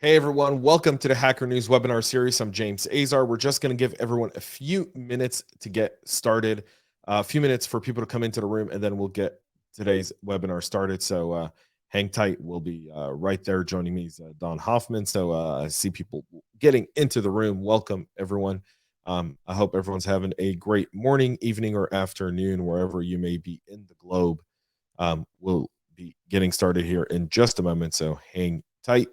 Hey everyone, welcome to the Hacker News webinar series. I'm James Azar. We're just going to give everyone a few minutes to get started, a few minutes for people to come into the room, and then we'll get today's webinar started. So hang tight. We'll be right there. Joining me is Don Hoffman. So I see people getting into the room. Welcome everyone. I hope everyone's having a great morning, evening, or afternoon, wherever you may be in the globe. We'll be getting started here in just a moment. So hang tight.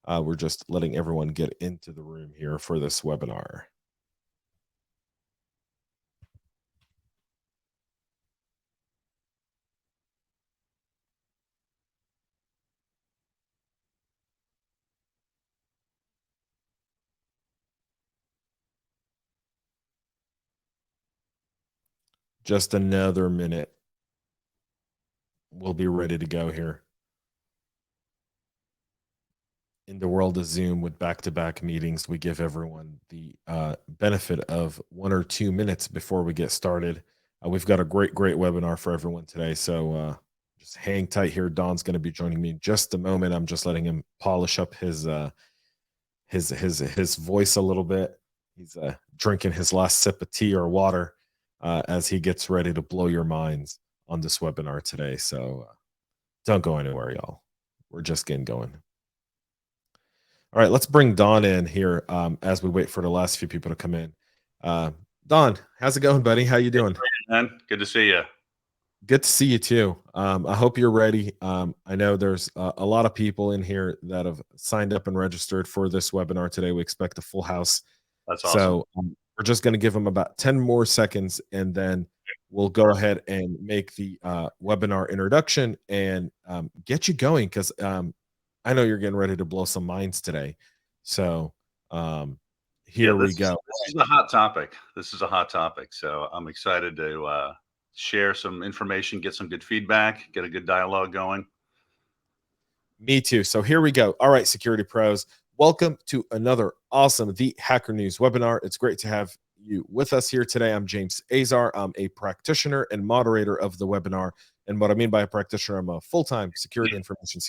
We're just letting everyone get into the room here for this webinar. Just another minute. We'll be ready to go here. In the world of Zoom with back-to-back meetings, we give everyone the benefit of 1 or 2 minutes before we get started. We've got a great webinar for everyone today. So just hang tight here. Don's going to be joining me in just a moment. I'm just letting him polish up his voice a little bit. He's drinking his last sip of tea or water as he gets ready to blow your minds on this webinar today. So don't go anywhere, y'all. We're just getting going. All right, let's bring Don in here as we wait for the last few people to come in. Don, how's it going, buddy? How you doing? Man, good to see you. Good to see you too. I hope you're ready. I know there's a lot of people in here that have signed up and registered for this webinar today. We expect a full house. That's awesome. So we're just going to give them about 10 more seconds, and then we'll go ahead and make the webinar introduction and get you going, because I know you're getting ready to blow some minds today. So here we go. This is a hot topic. So I'm excited to share some information, get some good feedback, get a good dialogue going. Me too. So here we go. All right, security pros, welcome to another awesome The Hacker News webinar. It's great to have you with us here today. I'm James Azar. I'm a practitioner and moderator of the webinar. And what I mean by a practitioner, I'm a full-time chief information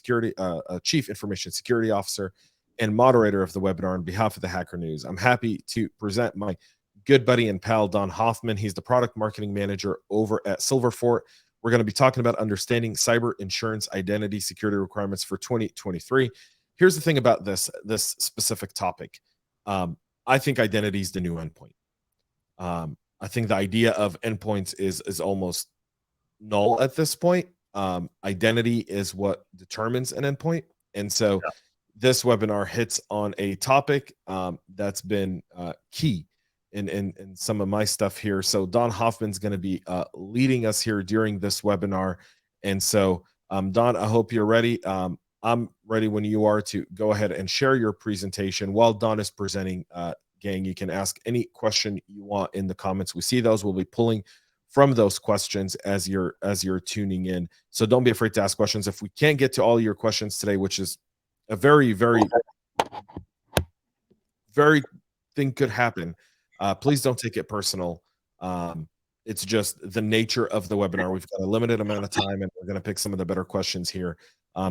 security officer and moderator of the webinar on behalf of the Hacker News. I'm happy to present my good buddy and pal, Don Hoffman. He's the product marketing manager over at Silverfort. We're going to be talking about understanding cyber insurance identity security requirements for 2023. Here's the thing about this specific topic. I think identity is the new endpoint. I think the idea of endpoints is almost null at this point. Identity is what determines an endpoint. And so this webinar hits on a topic that's been key in some of my stuff here. So Don Hoffman's going to be leading us here during this webinar. And so Don, I hope you're ready. I'm ready when you are to go ahead and share your presentation. While Don is presenting, gang, you can ask any question you want in the comments. We see those. We'll be pulling from those questions as you're tuning in. So don't be afraid to ask questions. If we can't get to all your questions today, which is a very thing could happen, please don't take it personal. It's just the nature of the webinar. We've got a limited amount of time, and we're going to pick some of the better questions here.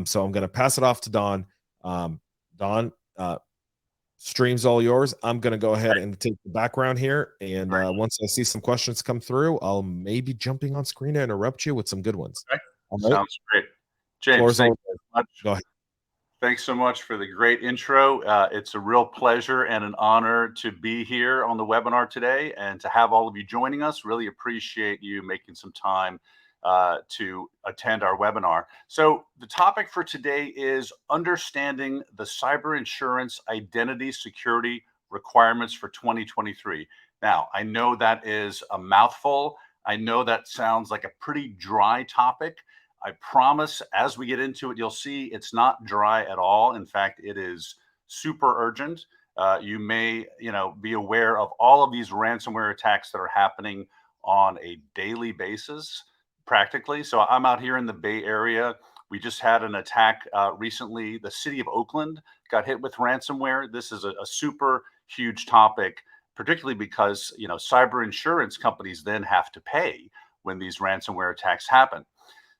So I'm going to pass it off to Don. Don, stream's all yours. I'm going to go ahead and take the background here. And once I see some questions come through, I'll maybe jumping on screen to interrupt you with some good ones. Okay. Sounds great. James, thanks so much for the great intro. It's a real pleasure and an honor to be here on the webinar today and to have all of you joining us. Really appreciate you making some time to attend our webinar. So the topic for today is understanding the cyber insurance identity security requirements for 2023. Now, I know that is a mouthful. I know that sounds like a pretty dry topic. I promise as we get into it, you'll see it's not dry at all. In fact, it is super urgent. You may, be aware of all of these ransomware attacks that are happening on a daily basis, practically. So I'm out here in the Bay Area. We just had an attack recently. The city of Oakland got hit with ransomware. This is a super huge topic, particularly because, cyber insurance companies then have to pay when these ransomware attacks happen.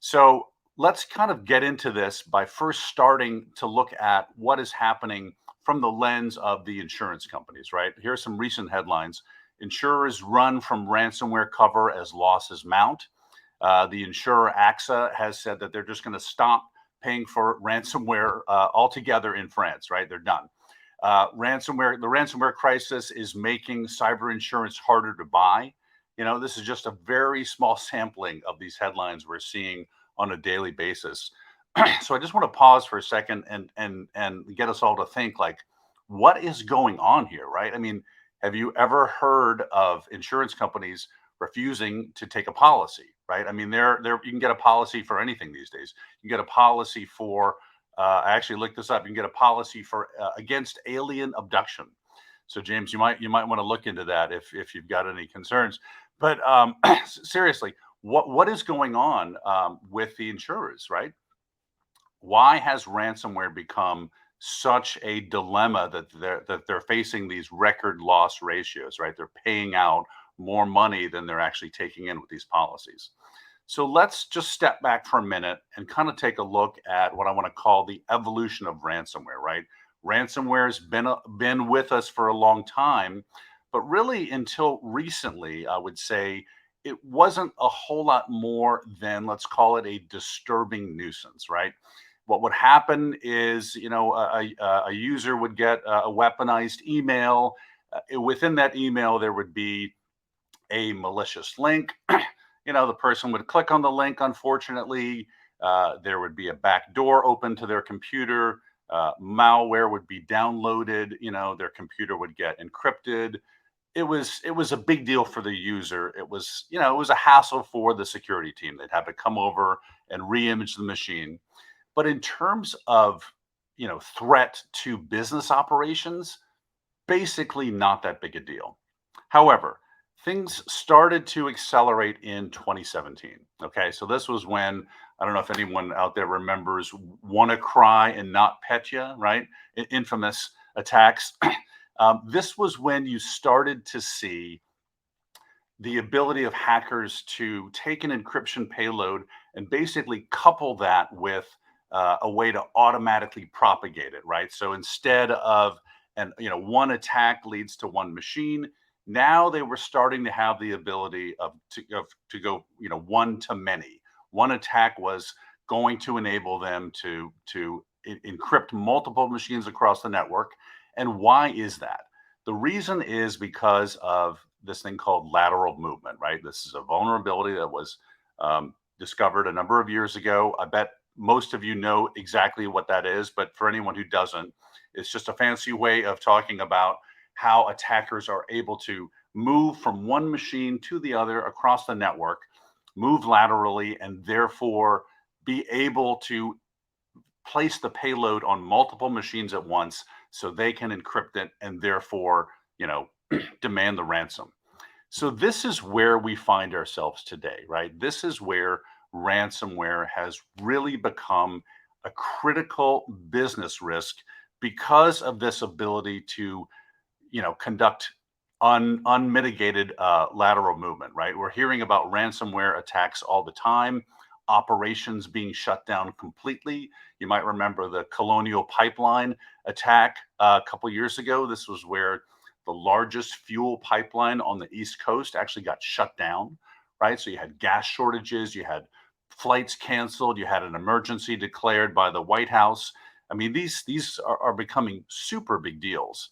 So let's kind of get into this by first starting to look at what is happening from the lens of the insurance companies, right? Here are some recent headlines. Insurers run from ransomware cover as losses mount. The insurer AXA has said that they're just going to stop paying for ransomware altogether in France, right? They're done. The ransomware crisis is making cyber insurance harder to buy. This is just a very small sampling of these headlines we're seeing on a daily basis. So I just want to pause for a second and get us all to think, like, what is going on here, right? I mean, have you ever heard of insurance companies refusing to take a policy, right? I mean, you can get a policy for anything these days. You can get a policy for I actually looked this up. You can get a policy for against alien abduction. So James, you might want to look into that if you've got any concerns. But seriously, what is going on with the insurers, right? Why has ransomware become such a dilemma that they're facing these record loss ratios, right? They're paying out more money than they're actually taking in with these policies. So let's just step back for a minute and kind of take a look at what I want to call the evolution of ransomware, right? Ransomware has been with us for a long time, but really until recently, I would say it wasn't a whole lot more than, let's call it, a disturbing nuisance, right? What would happen is, a user would get a weaponized email. Within that email, there would be a malicious link. The person would click on the link. Unfortunately, there would be a back door open to their computer. Malware would be downloaded. Their computer would get encrypted. It was a big deal for the user. It was a hassle for the security team. They'd have to come over and re-image the machine. But in terms of threat to business operations, basically not that big a deal. However, things started to accelerate in 2017. Okay, so this was when, I don't know if anyone out there remembers WannaCry and NotPetya, right? Infamous attacks. This was when you started to see the ability of hackers to take an encryption payload and basically couple that with a way to automatically propagate it, right? So instead of one attack leads to one machine, now they were starting to have the ability to go one to many. One attack was going to enable them to encrypt multiple machines across the network. And why is that? The reason is because of this thing called lateral movement, right? This is a vulnerability that was discovered a number of years ago. I bet most of you know exactly what that is, but for anyone who doesn't, it's just a fancy way of talking about how attackers are able to move from one machine to the other across the network, move laterally, and therefore be able to place the payload on multiple machines at once so they can encrypt it and therefore, demand the ransom. So this is where we find ourselves today, right? This is where ransomware has really become a critical business risk because of this ability to conduct unmitigated lateral movement, right? We're hearing about ransomware attacks all the time, operations being shut down completely. You might remember the Colonial Pipeline attack a couple years ago. This was where the largest fuel pipeline on the East Coast actually got shut down, right? So you had gas shortages, you had flights canceled, you had an emergency declared by the White House. I mean, these are becoming super big deals.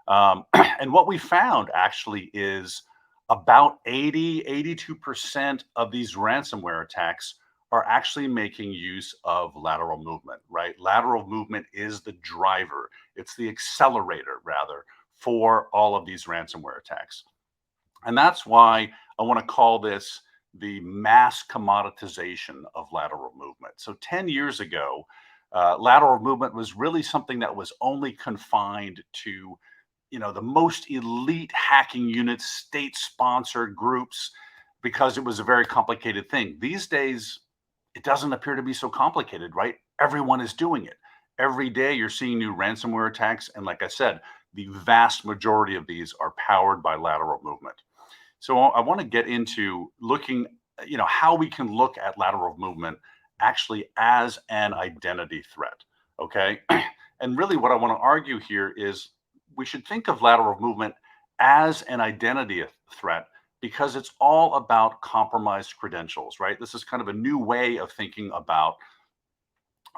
And what we found actually is about 82% of these ransomware attacks are actually making use of lateral movement, right? Lateral movement is the driver. It's the accelerator, rather, for all of these ransomware attacks. And that's why I want to call this the mass commoditization of lateral movement. So 10 years ago, lateral movement was really something that was only confined to the most elite hacking units, state-sponsored groups, because it was a very complicated thing. These days, it doesn't appear to be so complicated, right? Everyone is doing it. Every day you're seeing new ransomware attacks. And like I said, the vast majority of these are powered by lateral movement. So I want to get into looking, how we can look at lateral movement actually as an identity threat. Okay. And really what I want to argue here is we should think of lateral movement as an identity threat because it's all about compromised credentials, right? This is kind of a new way of thinking about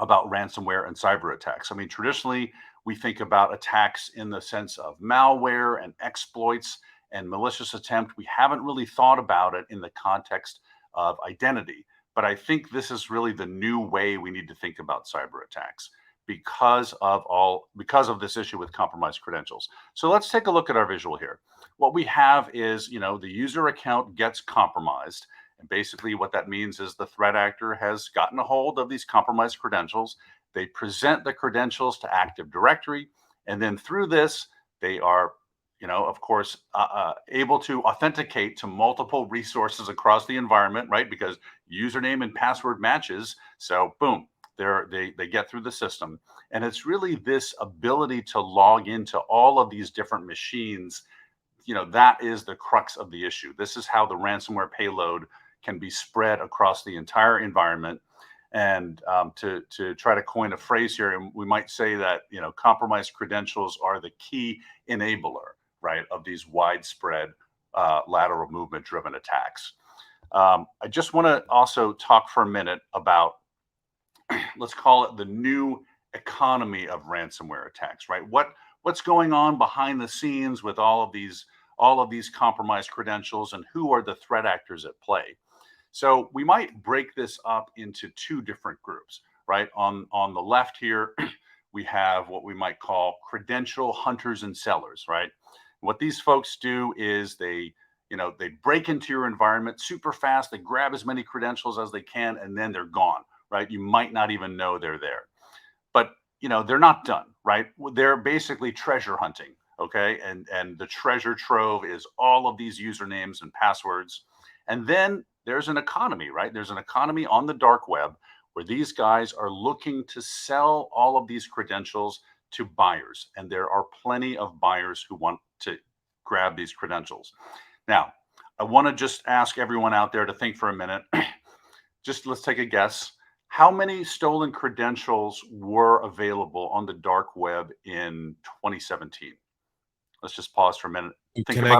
ransomware and cyber attacks. I mean, traditionally, we think about attacks in the sense of malware and exploits and malicious attempt. We haven't really thought about it in the context of identity. But I think this is really the new way we need to think about cyber attacks because of this issue with compromised credentials. So let's take a look at our visual here. What we have is, the user account gets compromised. And basically what that means is the threat actor has gotten a hold of these compromised credentials. They present the credentials to Active Directory. And then through this, they are, of course, able to authenticate to multiple resources across the environment, right? Because username and password matches. So boom, they get through the system. And it's really this ability to log into all of these different machines. That is the crux of the issue. This is how the ransomware payload can be spread across the entire environment. And to try to coin a phrase here, we might say that compromised credentials are the key enabler, right, of these widespread lateral movement driven attacks. I just want to also talk for a minute about, let's call it the new economy of ransomware attacks, right? What's going on behind the scenes with all of these compromised credentials, and who are the threat actors at play? So we might break this up into two different groups, right? On the left here, we have what we might call credential hunters and sellers, right? What these folks do is they break into your environment super fast. They grab as many credentials as they can, and then they're gone, right? You might not even know they're there. But, they're not done, right? They're basically treasure hunting, okay? And the treasure trove is all of these usernames and passwords. And then there's an economy, right? There's an economy on the dark web where these guys are looking to sell all of these credentials to buyers. And there are plenty of buyers who want to grab these credentials. Now, I want to just ask everyone out there to think for a minute. Just let's take a guess. How many stolen credentials were available on the dark web in 2017? Let's just pause for a minute. Can I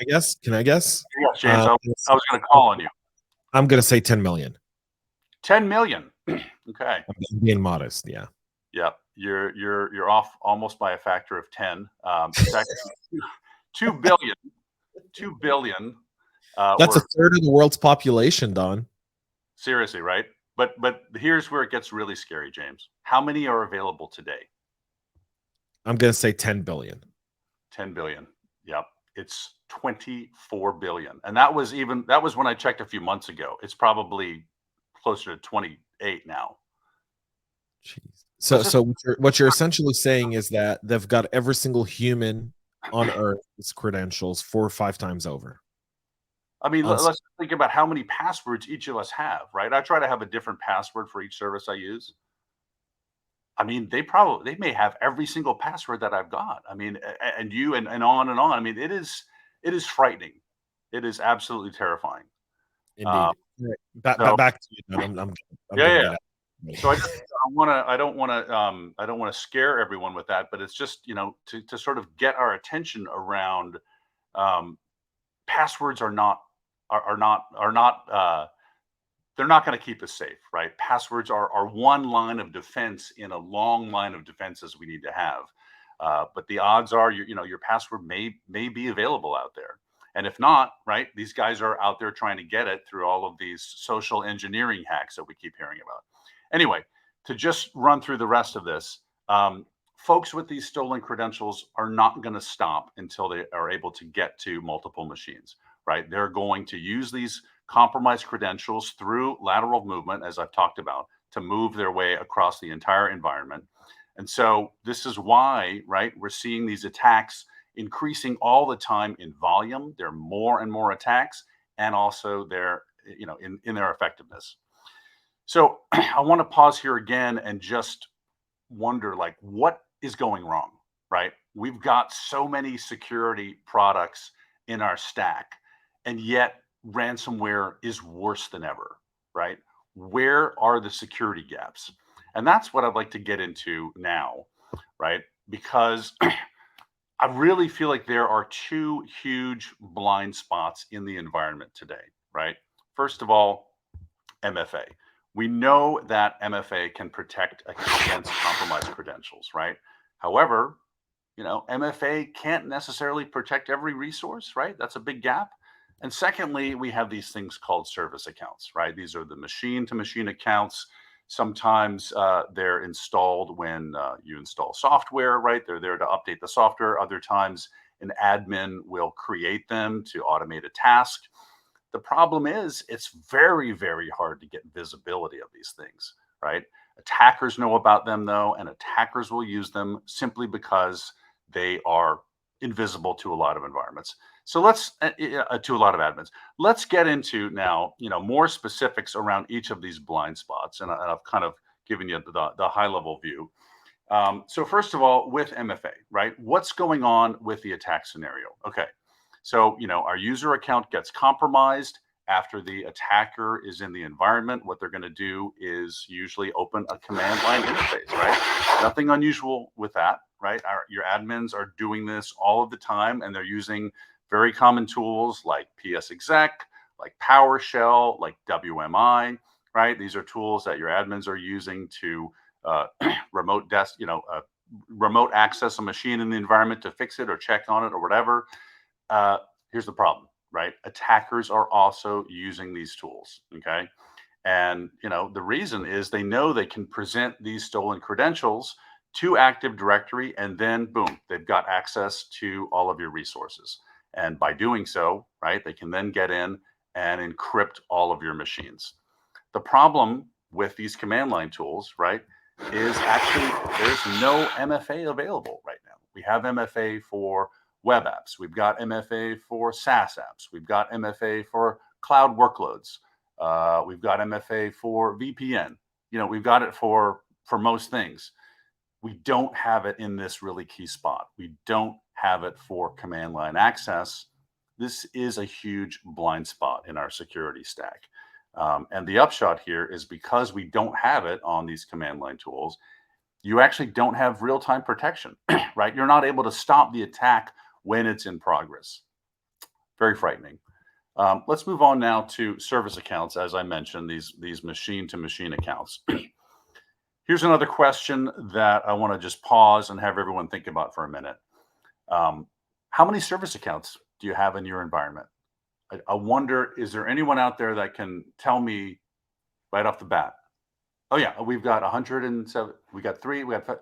guess? Can I guess? Yes, James, I was going to call on you. I'm going to say 10 million. 10 million. Okay. I'm being modest. Yeah. Yep. You're off almost by a factor of 10. It's actually 2 billion. 2 billion. That's a third of the world's population, Don. Seriously, right? But here's where it gets really scary, James. How many are available today? I'm going to say 10 billion. 10 billion. Yep. It's 24 billion. And that was when I checked a few months ago. It's probably closer to 28 now. Jeez. So what you're essentially saying is that they've got every single human on Earth's credentials 4 or 5 times over. I mean, let's think about how many passwords each of us have, right? I try to have a different password for each service I use. I mean, they may have every single password that I've got. I mean, and you and on and on. I mean, it is frightening. It is absolutely terrifying. Indeed. Back to you. I'm yeah. So I don't want to scare everyone with that, but it's just to sort of get our attention around. Passwords are not they're not going to keep us safe, right? Passwords are one line of defense in a long line of defenses we need to have. But the odds are, your password may be available out there. And if not, right, these guys are out there trying to get it through all of these social engineering hacks that we keep hearing about. Anyway, to just run through the rest of this, folks with these stolen credentials are not going to stop until they are able to get to multiple machines, right? They're going to use these compromised credentials through lateral movement, as I've talked about, to move their way across the entire environment. And so this is why, right, we're seeing these attacks increasing all the time in volume. There are more and more attacks, and also they're, in their effectiveness. So I want to pause here again and just wonder, like, what is going wrong, right? We've got so many security products in our stack, and yet ransomware is worse than ever, right? Where are the security gaps? And that's what I'd like to get into now. right? Because I really feel like there are two huge blind spots in the environment today, right? First of all, MFA. We know that MFA can protect against compromised credentials, right? However, MFA can't necessarily protect every resource, right? That's a big gap. And secondly, we have these things called service accounts, right? These are the machine to machine accounts. Sometimes they're installed when you install software, right? They're there to update the software. Other times, an admin will create them to automate a task. The problem is it's very, very hard to get visibility of these things, right? Attackers know about them though, and attackers will use them simply because they are invisible to a lot of environments. So let's to a lot of admins. Let's get into now, more specifics around each of these blind spots, and I've kind of given you the high level view. So first of all, with MFA, right? What's going on with the attack scenario? Okay, so our user account gets compromised. After the attacker is in the environment, what they're going to do is usually open a command line interface, right? Nothing unusual with that, right? Your admins are doing this all of the time, and they're using very common tools like PSExec, like PowerShell, like WMI, right? These are tools that your admins are using to remote access a machine in the environment to fix it or check on it or whatever. Here's the problem, right? Attackers are also using these tools, okay? And, the reason is they know they can present these stolen credentials to Active Directory, and then boom, they've got access to all of your resources. And by doing so, right, they can then get in and encrypt all of your machines. The problem with these command line tools, right, is actually there's no MFA available right now. We have MFA for web apps. We've got MFA for SaaS apps. We've got MFA for cloud workloads. We've got MFA for VPN. We've got it for most things. We don't have it in this really key spot. We don't have it for command line access. This is a huge blind spot in our security stack. And the upshot here is because we don't have it on these command line tools, you actually don't have real-time protection, right? You're not able to stop the attack when it's in progress. Very frightening. Let's move on now to service accounts. As I mentioned, these machine-to-machine accounts. Here's another question that I want to just pause and have everyone think about for a minute. How many service accounts do you have in your environment? I wonder, is there anyone out there that can tell me right off the bat? Oh yeah, we've got 107. We got 3. We got,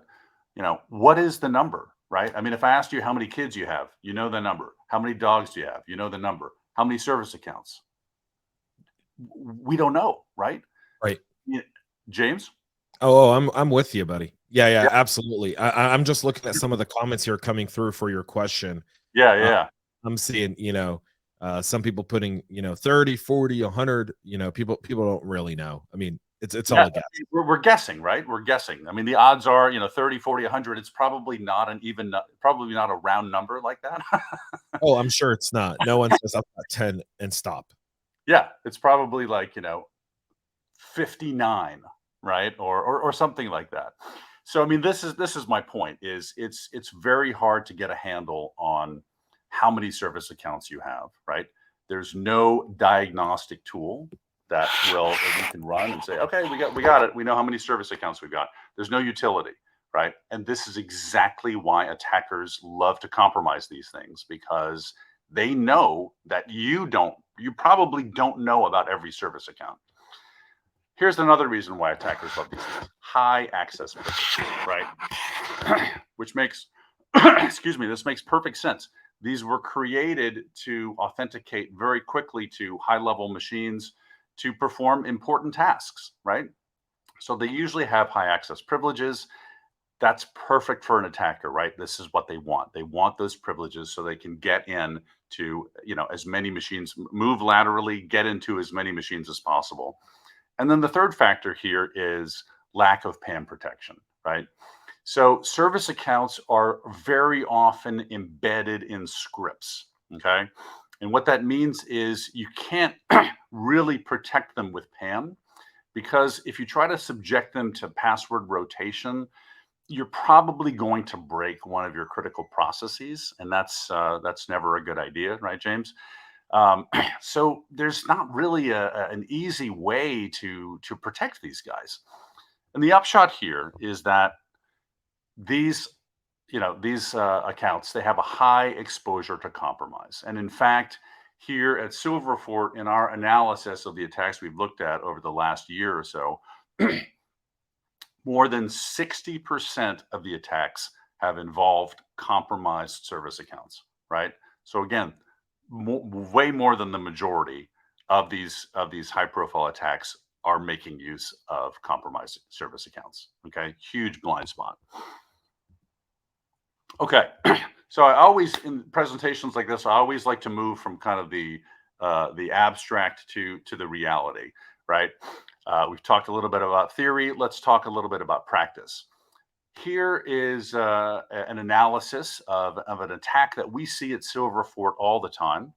what is the number, right? I mean, if I asked you how many kids you have, you know the number. How many dogs do you have? You know the number. How many service accounts? We don't know, right? Right. James? Oh, I'm with you, buddy. Yeah, absolutely. I'm just looking at some of the comments here coming through for your question. Yeah. I'm seeing, some people putting, 30, 40, 100, people don't really know. I mean, it's all a guess. We're guessing, right? We're guessing. I mean, the odds are, 30, 40, 100. It's probably not probably not a round number like that. Oh, I'm sure it's not. No one says I've got 10 and stop. Yeah, it's probably like, 59, right? Or something like that. So, I mean, this is my point is it's very hard to get a handle on how many service accounts you have, right? There's no diagnostic tool that you can run and say, okay, we got it. We know how many service accounts we've got. There's no utility, right? And this is exactly why attackers love to compromise these things, because they know that you probably don't know about every service account. Here's another reason why attackers love these things: high access privileges, right? Which makes, this makes perfect sense. These were created to authenticate very quickly to high-level machines to perform important tasks, right? So they usually have high access privileges. That's perfect for an attacker, right? This is what they want. They want those privileges so they can get in to, as many machines, move laterally, get into as many machines as possible. And then the third factor here is lack of PAM protection, right? So service accounts are very often embedded in scripts, okay? And what that means is you can't really protect them with PAM, because if you try to subject them to password rotation, you're probably going to break one of your critical processes, and that's never a good idea, right, James? So there's not really an easy way to protect these guys. And the upshot here is that these these accounts, they have a high exposure to compromise. And in fact, here at Silverfort, in our analysis of the attacks we've looked at over the last year or so, more than 60% of the attacks have involved compromised service accounts, right? So again, way more than the majority of these high profile attacks are making use of compromised service accounts. Okay, huge blind spot. Okay, so I always, in presentations like this, I always like to move from kind of the abstract to the reality, right? We've talked a little bit about theory. Let's talk a little bit about practice. Here is an analysis of an attack that we see at Silverfort all the time,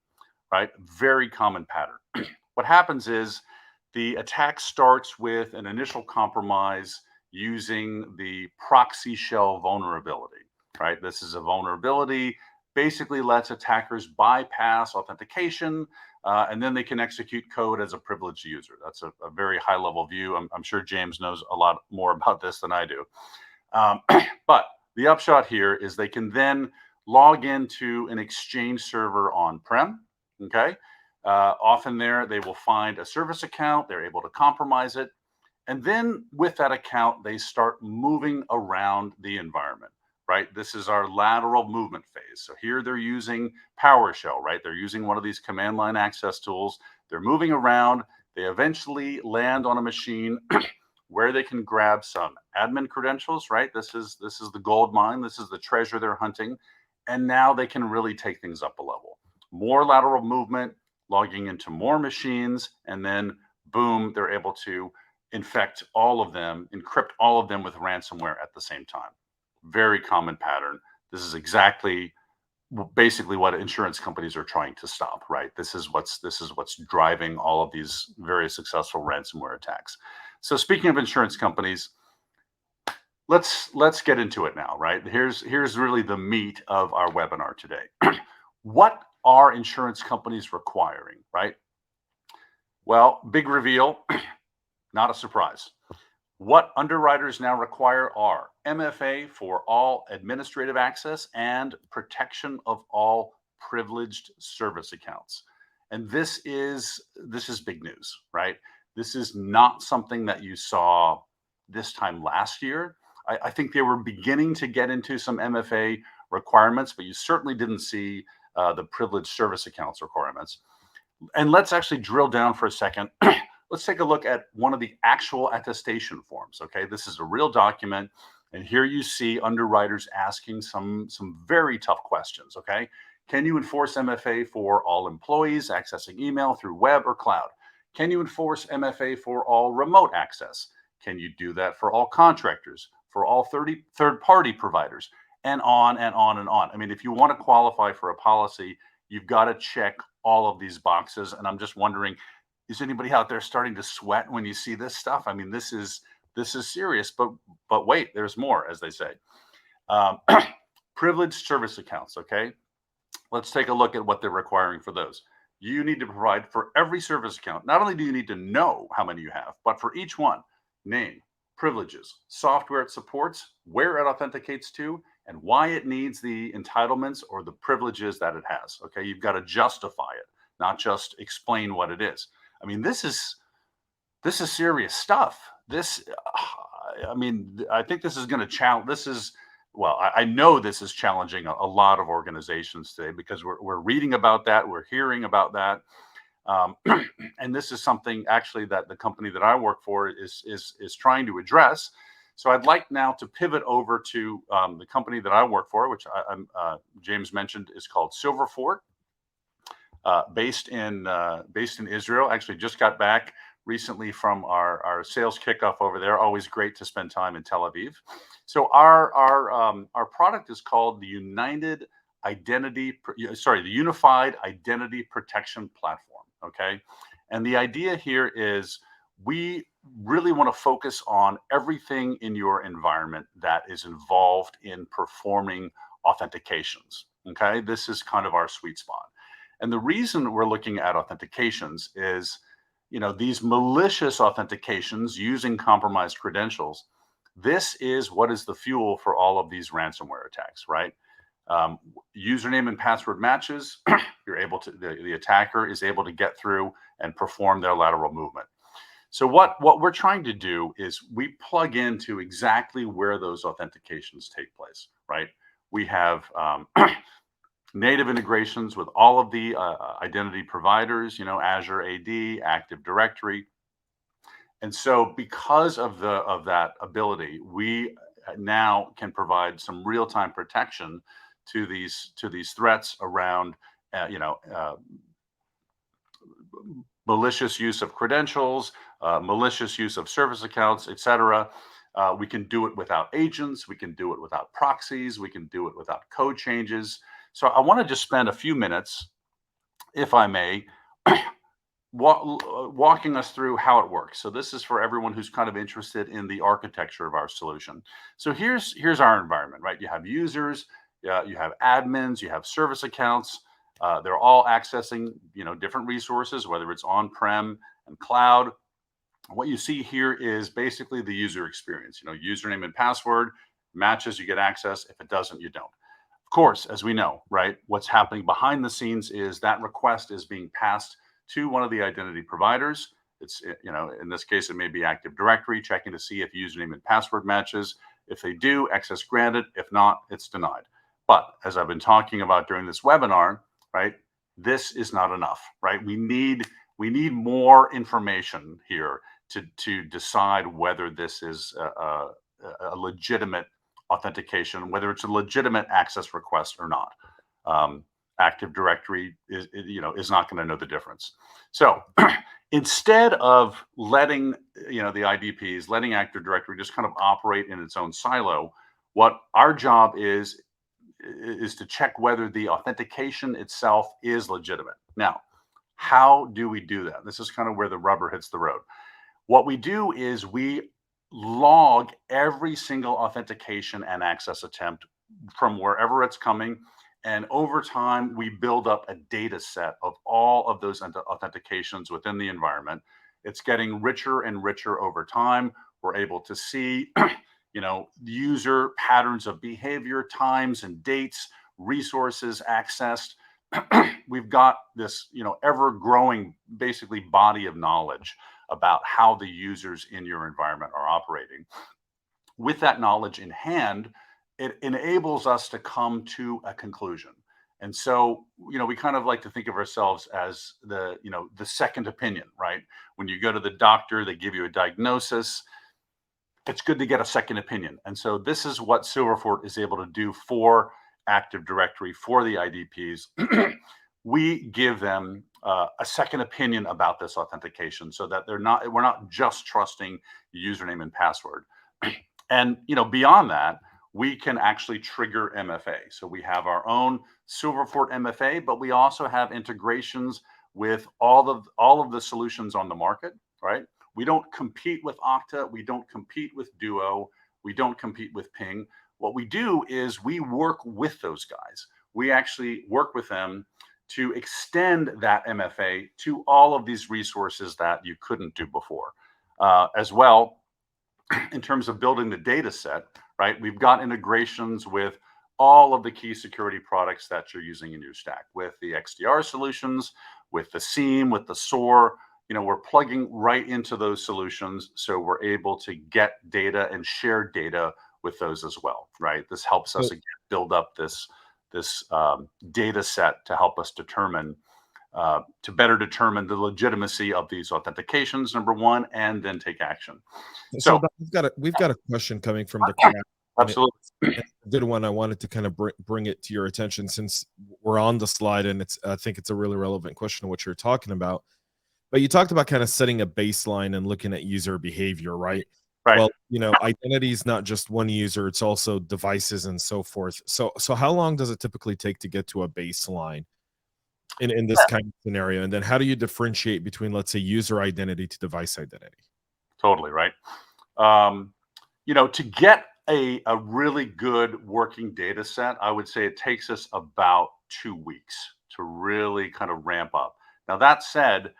right? Very common pattern. What happens is the attack starts with an initial compromise using the proxy shell vulnerability, right? This is a vulnerability, basically lets attackers bypass authentication, and then they can execute code as a privileged user. That's a very high level view. I'm sure James knows a lot more about this than I do. But the upshot here is they can then log into an Exchange server on-prem, okay? Often there, they will find a service account, they're able to compromise it, and then with that account, they start moving around the environment, right? This is our lateral movement phase. So here they're using PowerShell, right? They're using one of these command line access tools. They're moving around. They eventually land on a machine where they can grab some admin credentials, right? This is the gold mine. This is the treasure they're hunting. And now they can really take things up a level. More lateral movement, logging into more machines, and then boom, they're able to infect all of them, encrypt all of them with ransomware at the same time. Very common pattern. This is exactly basically what insurance companies are trying to stop, right? This is what's driving all of these very successful ransomware attacks. So speaking of insurance companies, let's get into it now, right? Here's really the meat of our webinar today. What are insurance companies requiring, right? Well, big reveal, not a surprise. What underwriters now require are MFA for all administrative access and protection of all privileged service accounts. And this is big news, right? This is not something that you saw this time last year. I think they were beginning to get into some MFA requirements, but you certainly didn't see the privileged service accounts requirements. And let's actually drill down for a second. Let's take a look at one of the actual attestation forms. Okay, this is a real document, and here you see underwriters asking some very tough questions. Okay, can you enforce MFA for all employees accessing email through web or cloud? Can you enforce MFA for all remote access? Can you do that for all contractors, for all third-party providers, and on and on and on? I mean, if you want to qualify for a policy, you've got to check all of these boxes. And I'm just wondering, is anybody out there starting to sweat when you see this stuff? I mean, this is serious, but wait, there's more, as they say. Privileged service accounts, okay? Let's take a look at what they're requiring for those. You need to provide for every service account. Not only do you need to know how many you have, but for each one, name, privileges, software it supports, where it authenticates to, and why it needs the entitlements or the privileges that it has. Okay, you've got to justify it, not just explain what it is. I mean, this is serious stuff. I mean, I think this is going to challenge. I know this is challenging a lot of organizations today because we're reading about that, we're hearing about that, and this is something actually that the company that I work for is trying to address. So I'd like now to pivot over to the company that I work for, which James mentioned is called Silverfort. Based in Israel. Actually, just got back recently from our sales kickoff over there. Always great to spend time in Tel Aviv. So our product is called the Unified Identity Protection Platform. Okay, and the idea here is we really want to focus on everything in your environment that is involved in performing authentications. Okay, this is kind of our sweet spot. And the reason we're looking at authentications is, these malicious authentications using compromised credentials. This is what is the fuel for all of these ransomware attacks, right? Username and password matches, you're able to, the attacker is able to get through and perform their lateral movement. So what we're trying to do is we plug into exactly where those authentications take place, right? We have native integrations with all of the identity providers, Azure AD, Active Directory. And so because of that ability, we now can provide some real-time protection to these threats around malicious use of credentials, malicious use of service accounts, etc. We can do it without agents. We can do it without proxies. We can do it without code changes. So I want to just spend a few minutes, if I may, walking us through how it works. So this is for everyone who's kind of interested in the architecture of our solution. So here's our environment, right? You have users, you have admins, you have service accounts. They're all accessing, different resources, whether it's on-prem and cloud. What you see here is basically the user experience. Username and password matches, you get access. If it doesn't, you don't. Of course, as we know, right, what's happening behind the scenes is that request is being passed to one of the identity providers. It's, in this case, it may be Active Directory, checking to see if username and password matches. If they do, access granted. If not, it's denied. But as I've been talking about during this webinar, right, this is not enough, right? We need more information here to decide whether this is a legitimate authentication, whether it's a legitimate access request or not. Active Directory is not going to know the difference. So instead of letting the IDPs, letting Active Directory just kind of operate in its own silo, what our job is to check whether the authentication itself is legitimate. Now, how do we do that? This is kind of where the rubber hits the road. What we do is we log every single authentication and access attempt from wherever it's coming. And over time, we build up a data set of all of those authentications within the environment. It's getting richer and richer over time. We're able to see, user patterns of behavior, times and dates, resources accessed. We've got this, ever growing, basically, body of knowledge about how the users in your environment are operating. With that knowledge in hand, it enables us to come to a conclusion. And so, we kind of like to think of ourselves as the second opinion, right? When you go to the doctor, they give you a diagnosis. It's good to get a second opinion. And so this is what Silverfort is able to do for Active Directory, for the IDPs. We give them a second opinion about this authentication so that we're not just trusting username and password. And, beyond that, we can actually trigger MFA. So we have our own Silverfort MFA, but we also have integrations with all of the solutions on the market, right? We don't compete with Okta. We don't compete with Duo. We don't compete with Ping. What we do is we work with those guys. We actually work with them to extend that MFA to all of these resources that you couldn't do before. As well, in terms of building the data set, right, we've got integrations with all of the key security products that you're using in your stack, with the XDR solutions, with the SIEM, with the SOAR. We're plugging right into those solutions, so we're able to get data and share data with those as well, right? This helps us again build up this data set to help us determine, to better determine the legitimacy of these authentications, number one, and then take action. So we've got a question coming from the crowd. Absolutely. It's a good one. I wanted to kind of bring it to your attention since we're on the slide, and I think it's a really relevant question of what you're talking about. But you talked about kind of setting a baseline and looking at user behavior, right? Right. Well, identity is not just one user; it's also devices and so forth. So how long does it typically take to get to a baseline? in this kind of scenario? And then how do you differentiate between, let's say, user identity to device identity? Totally right. To get a really good working data set, I would say it takes us about 2 weeks to really kind of ramp up. Now, that said,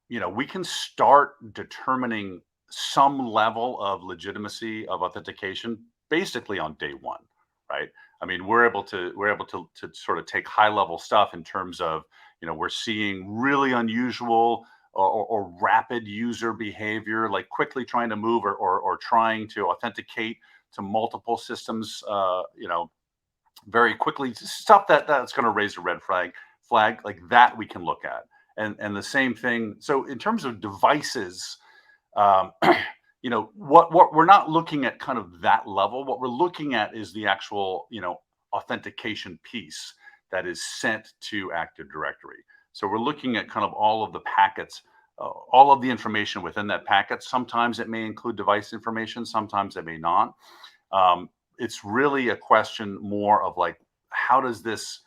we can start determining some level of legitimacy of authentication basically on day one, right? I mean, we're able to sort of take high level stuff in terms of, we're seeing really unusual or rapid user behavior, like quickly trying to move or trying to authenticate to multiple systems, very quickly, stuff that's going to raise a red flag like that we can look at. And the same thing. So in terms of devices, um, what we're not looking at kind of that level. What we're looking at is the actual, authentication piece that is sent to Active Directory. So we're looking at kind of all of the packets, all of the information within that packet. Sometimes it may include device information, sometimes it may not. It's really a question more of like, how does this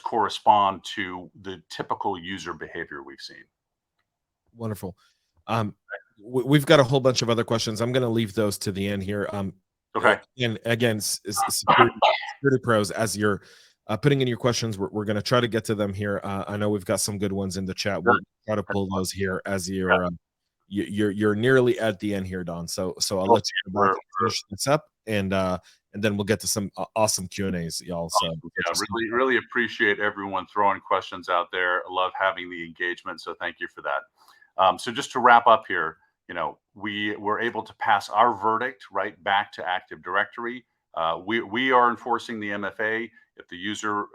correspond to the typical user behavior we've seen? Wonderful. We've got a whole bunch of other questions. I'm going to leave those to the end here. Okay. And again, security pros, as you're putting in your questions, we're going to try to get to them here. I know we've got some good ones in the chat. We'll try to pull those here as you're nearly at the end here, Don. So I'll let you go back and finish this up, and then we'll get to some awesome Q&As, y'all. So really appreciate everyone throwing questions out there. I love having the engagement, so thank you for that. So just to wrap up here, we were able to pass our verdict right back to Active Directory. We are enforcing the MFA. If the user,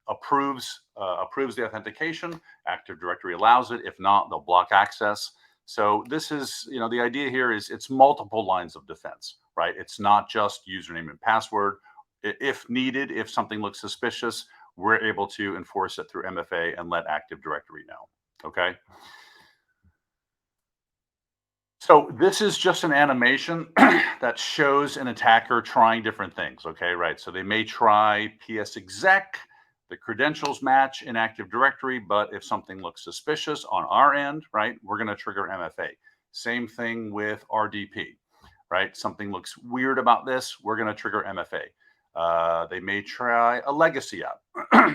approves the authentication, Active Directory allows it. If not, they'll block access. So this is, the idea here is it's multiple lines of defense, right? It's not just username and password. If needed, if something looks suspicious, we're able to enforce it through MFA and let Active Directory know. Okay. So this is just an animation that shows an attacker trying different things. Okay, right. So they may try PS exec, the credentials match in Active Directory, but if something looks suspicious on our end, right, we're going to trigger MFA. Same thing with RDP, right? Something looks weird about this, we're going to trigger MFA. They may try a legacy app.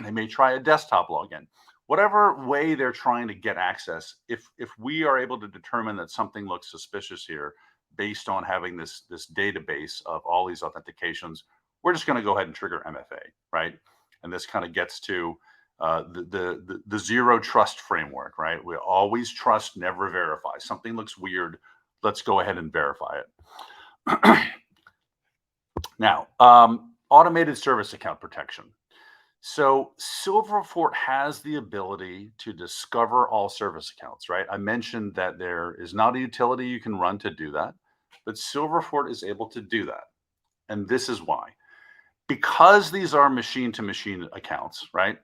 They may try a desktop login. Whatever way they're trying to get access, if we are able to determine that something looks suspicious here based on having this database of all these authentications, we're just going to go ahead and trigger MFA, right? And this kind of gets to the zero trust framework, right? We always trust, never verify. Something looks weird, let's go ahead and verify it. Now, automated service account protection. So Silverfort has the ability to discover all service accounts, right? I mentioned that there is not a utility you can run to do that, but Silverfort is able to do that. And this is why. Because these are machine-to-machine accounts, right?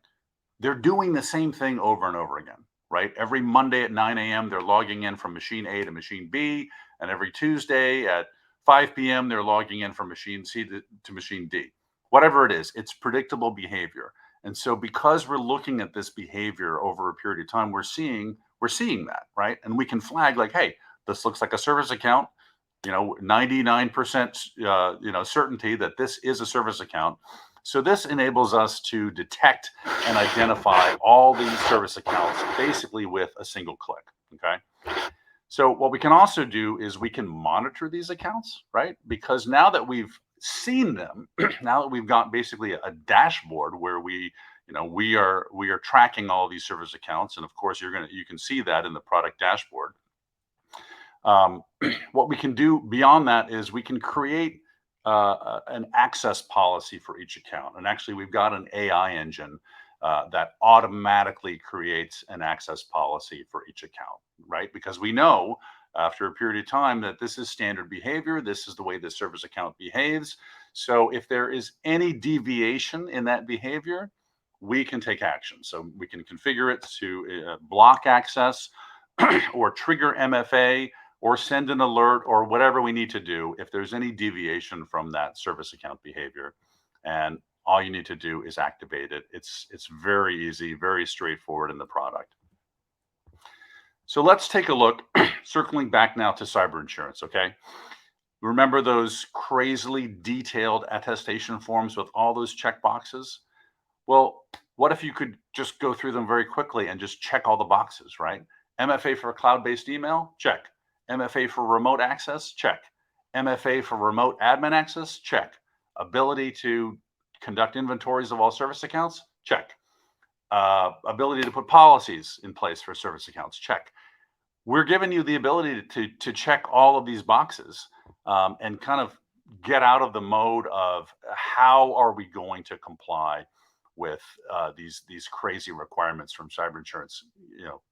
They're doing the same thing over and over again, right? Every Monday at 9 a.m., they're logging in from machine A to machine B, and every Tuesday at 5 p.m., they're logging in from machine C to machine D. Whatever it is, it's predictable behavior. And so because we're looking at this behavior over a period of time, we're seeing that, right? And we can flag like, hey, this looks like a service account, 99% certainty that this is a service account. So this enables us to detect and identify all these service accounts basically with a single click, okay? So what we can also do is we can monitor these accounts, right? Because now that we've seen them, now that we've got basically a dashboard where we are tracking all these service accounts, and of course you can see that in the product dashboard. What we can do beyond that is we can create an access policy for each account, and actually we've got an AI engine that automatically creates an access policy for each account, right? Because we know after a period of time that this is standard behavior, this is the way the service account behaves. So if there is any deviation in that behavior, we can take action. So we can configure it to block access or trigger MFA or send an alert or whatever we need to do if there's any deviation from that service account behavior. And All you need to do is activate it. It's very easy, very straightforward in the product. So let's take a look, circling back now to cyber insurance, okay? Remember those crazily detailed attestation forms with all those check boxes? Well, what if you could just go through them very quickly and just check all the boxes, right? MFA for cloud-based email? Check. MFA for remote access? Check. MFA for remote admin access? Check. Ability to conduct inventories of all service accounts? Check. Ability to put policies in place for service accounts? Check. We're giving you the ability to check all of these boxes and kind of get out of the mode of how are we going to comply with these crazy requirements from cyber insurance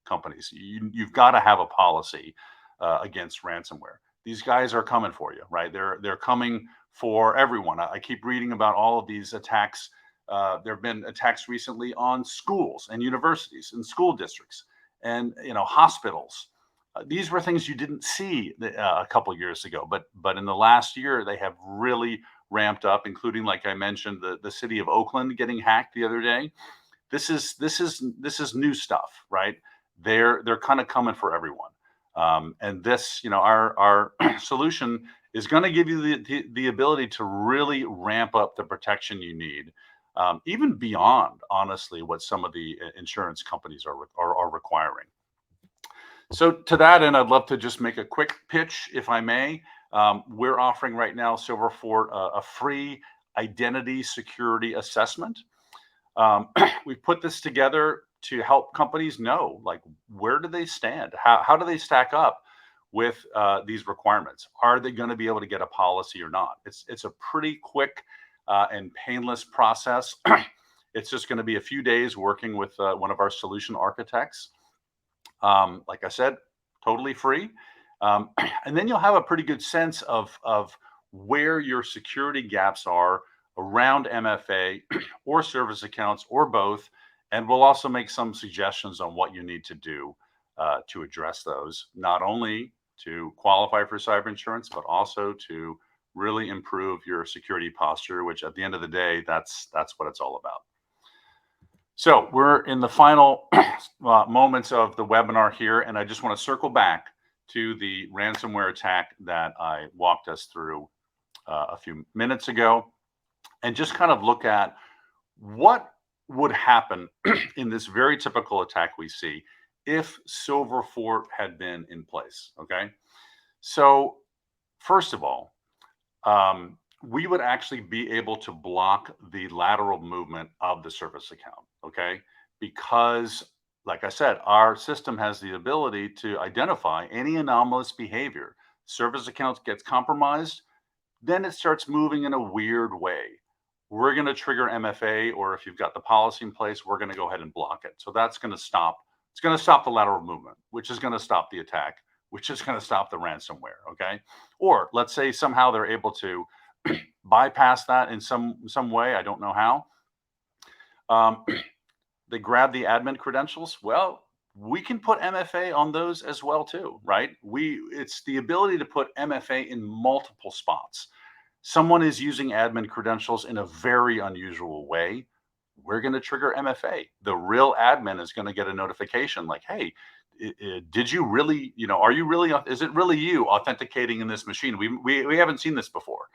companies. You've got to have a policy against ransomware. These guys are coming for you, right? They're coming for everyone. I keep reading about all of these attacks. There have been attacks recently on schools and universities and school districts and hospitals. These were things you didn't see a couple years ago, but in the last year they have really ramped up, including, like I mentioned, the city of Oakland getting hacked the other day. This is new stuff, right? They're kind of coming for everyone, and this, our solution is going to give you the ability to really ramp up the protection you need, even beyond, honestly, what some of the insurance companies are requiring. So to that end, I'd love to just make a quick pitch, if I may. We're offering right now, Silverfort, a free identity security assessment. We've put this together to help companies know, like, where do they stand? How do they stack up with these requirements? Are they going to be able to get a policy or not? It's a pretty quick and painless process. It's just going to be a few days working with one of our solution architects. Like I said, totally free. And then you'll have a pretty good sense of where your security gaps are around MFA or service accounts or both. And we'll also make some suggestions on what you need to do to address those, not only to qualify for cyber insurance, but also to really improve your security posture, which at the end of the day, that's what it's all about. So we're in the final moments of the webinar here, and I just want to circle back to the ransomware attack that I walked us through a few minutes ago, and just kind of look at what would happen in this very typical attack we see if Silverfort had been in place, okay? So first of all, we would actually be able to block the lateral movement of the service account, okay? Because, like I said, our system has the ability to identify any anomalous behavior. Service account gets compromised, then it starts moving in a weird way. We're going to trigger MFA, or if you've got the policy in place, we're going to go ahead and block it. So that's going to stop. It's going to stop the lateral movement, which is going to stop the attack, which is going to stop the ransomware, okay? Or let's say somehow they're able to bypass that in some way. I don't know how. They grab the admin credentials. Well, we can put MFA on those as well too, right? It's the ability to put MFA in multiple spots. Someone is using admin credentials in a very unusual way. We're going to trigger MFA. The real admin is going to get a notification like, hey, did you really, are you really, is it really you authenticating in this machine? We haven't seen this before.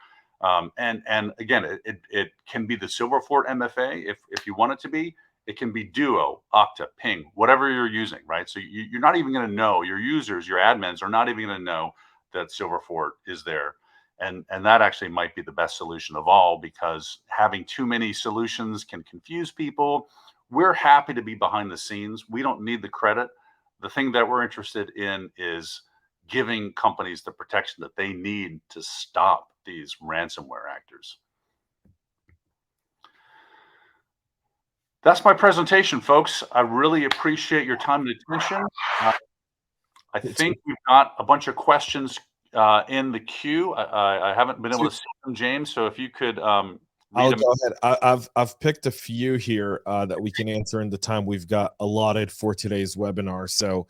And again, it can be the Silverfort MFA if you want it to be. It can be Duo, Okta, Ping, whatever you're using, right? So you're not even going to know, your users, your admins are not even going to know that Silverfort is there. And that actually might be the best solution of all, because having too many solutions can confuse people. We're happy to be behind the scenes. We don't need the credit. The thing that we're interested in is giving companies the protection that they need to stop these ransomware actors. That's my presentation, folks. I really appreciate your time and attention. I think we've got a bunch of questions in the queue. I haven't been able to see them, James. So if you could I'll go ahead. I've picked a few here that we can answer in the time we've got allotted for today's webinar. So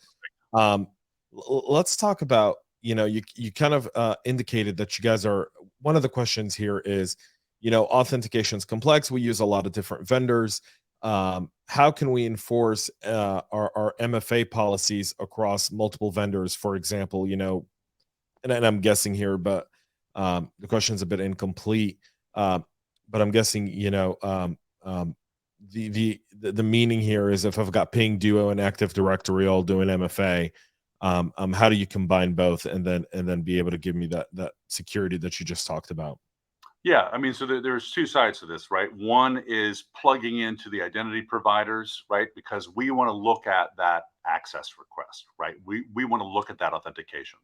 let's talk about, you kind of indicated that you guys are, one of the questions here is, authentication is complex. We use a lot of different vendors. How can we enforce our MFA policies across multiple vendors, for example? And I'm guessing here, but the question is a bit incomplete. But I'm guessing, the meaning here is if I've got Ping, Duo, and Active Directory all doing MFA, how do you combine both and then be able to give me that security that you just talked about? Yeah, I mean, so there's two sides to this, right? One is plugging into the identity providers, right? Because we want to look at that access request, right? We want to look at that authentication.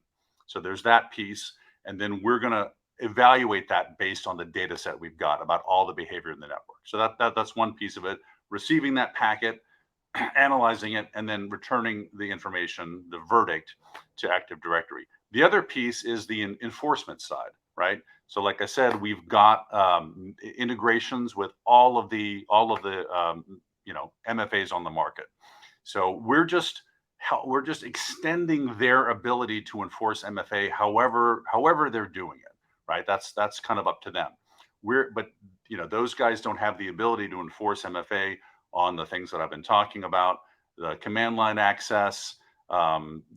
So there's that piece, and then we're going to evaluate that based on the data set we've got about all the behavior in the network. So that's one piece of it. Receiving that packet, analyzing it, and then returning the information, the verdict, to Active Directory. The other piece is the enforcement side, right? So, like I said, we've got integrations with all of the MFAs on the market. So we're just extending their ability to enforce MFA, however they're doing it, right? That's kind of up to them. But those guys don't have the ability to enforce MFA on the things that I've been talking about, the command line access.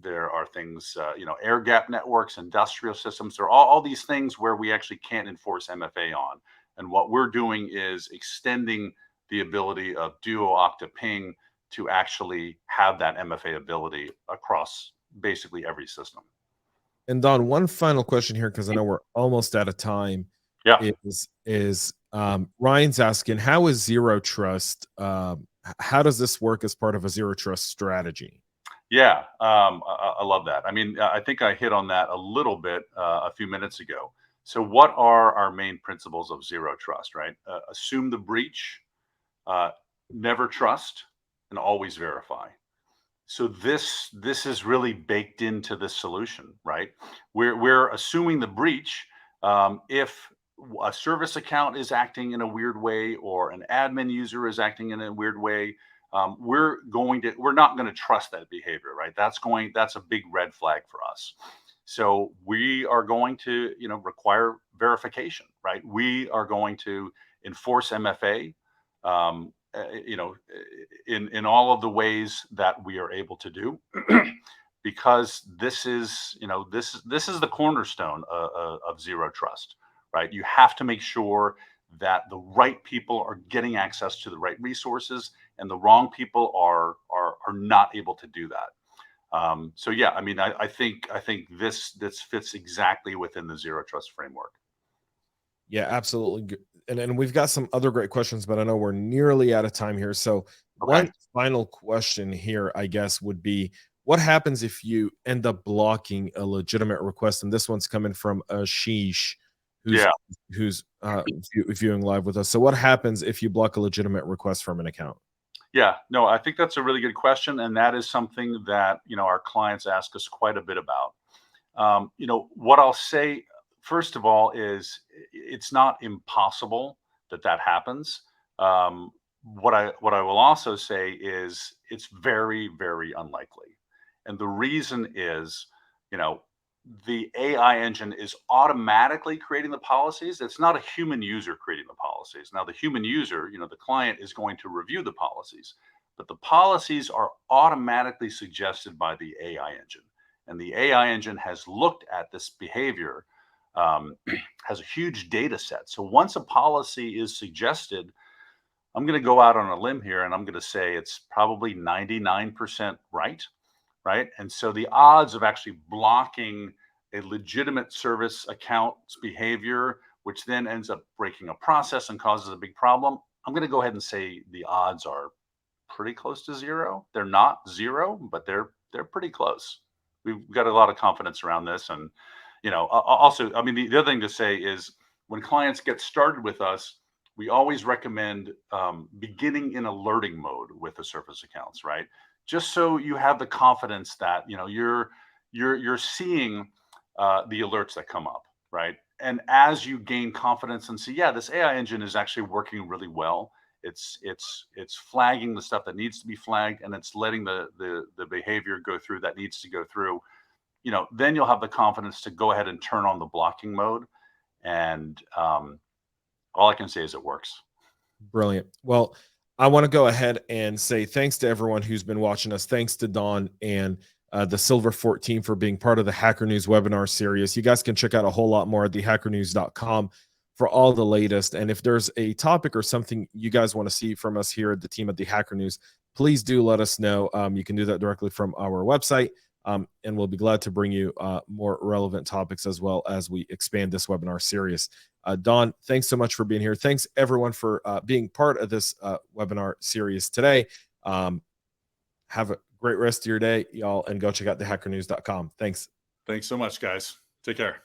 There are things, air gap networks, industrial systems. There are all these things where we actually can't enforce MFA on. And what we're doing is extending the ability of Duo, Okta, Ping to actually have that MFA ability across basically every system. And Don, one final question here, because I know we're almost out of time. Yeah. Is Ryan's asking, how is zero trust? How does this work as part of a zero trust strategy? Yeah, I love that. I mean, I think I hit on that a little bit a few minutes ago. So, what are our main principles of zero trust? Right? Assume the breach, never trust, and always verify. So this is really baked into the solution, right? We're assuming the breach. If a service account is acting in a weird way, or an admin user is acting in a weird way, we're not going to trust that behavior, right? That's a big red flag for us. So we are going to require verification, right? We are going to enforce MFA. Um, in all of the ways that we are able to do, because this is the cornerstone of zero trust, right? You have to make sure that the right people are getting access to the right resources, and the wrong people are not able to do that. So yeah, I mean, I think this fits exactly within the zero trust framework. Yeah, absolutely. And we've got some other great questions, but I know we're nearly out of time here. So Okay. one final question here, I guess, would be, what happens if you end up blocking a legitimate request? And this one's coming from Ashish, who's Yeah. viewing live with us. So what happens if you block a legitimate request from an account? Yeah, no, I think that's a really good question, and that is something that our clients ask us quite a bit about. What I'll say first of all is it's not impossible that happens. What I will also say is it's very, very unlikely, and the reason is, you know, the AI engine is automatically creating the policies. It's not a human user creating the policies. Now, the human user, the client, is going to review the policies, but the policies are automatically suggested by the AI engine. And the AI engine has looked at this behavior, has a huge data set. So once a policy is suggested, I'm going to go out on a limb here and I'm going to say it's probably 99% right. Right. And so the odds of actually blocking a legitimate service account's behavior, which then ends up breaking a process and causes a big problem, I'm going to go ahead and say the odds are pretty close to zero. They're not zero, but they're pretty close. We've got a lot of confidence around this. And also, I mean, the other thing to say is, when clients get started with us, we always recommend beginning in alerting mode with the service accounts, right? Just so you have the confidence that you're seeing the alerts that come up, right? And as you gain confidence and see, yeah, this AI engine is actually working really well. It's flagging the stuff that needs to be flagged, and it's letting the behavior go through that needs to go through. Then you'll have the confidence to go ahead and turn on the blocking mode, and all I can say is it works. Brilliant. Well, I want to go ahead and say thanks to everyone who's been watching us. Thanks to Don and the Silverfort team for being part of the Hacker News webinar series. You guys can check out a whole lot more at thehackernews.com for all the latest. And if there's a topic or something you guys want to see from us here at the team at the Hacker News, please do let us know. You can do that directly from our website. And we'll be glad to bring you more relevant topics as well as we expand this webinar series. Don, thanks so much for being here. Thanks everyone for being part of this webinar series today. Have a great rest of your day, y'all, and go check out thehackernews.com. Thanks. Thanks so much, guys. Take care.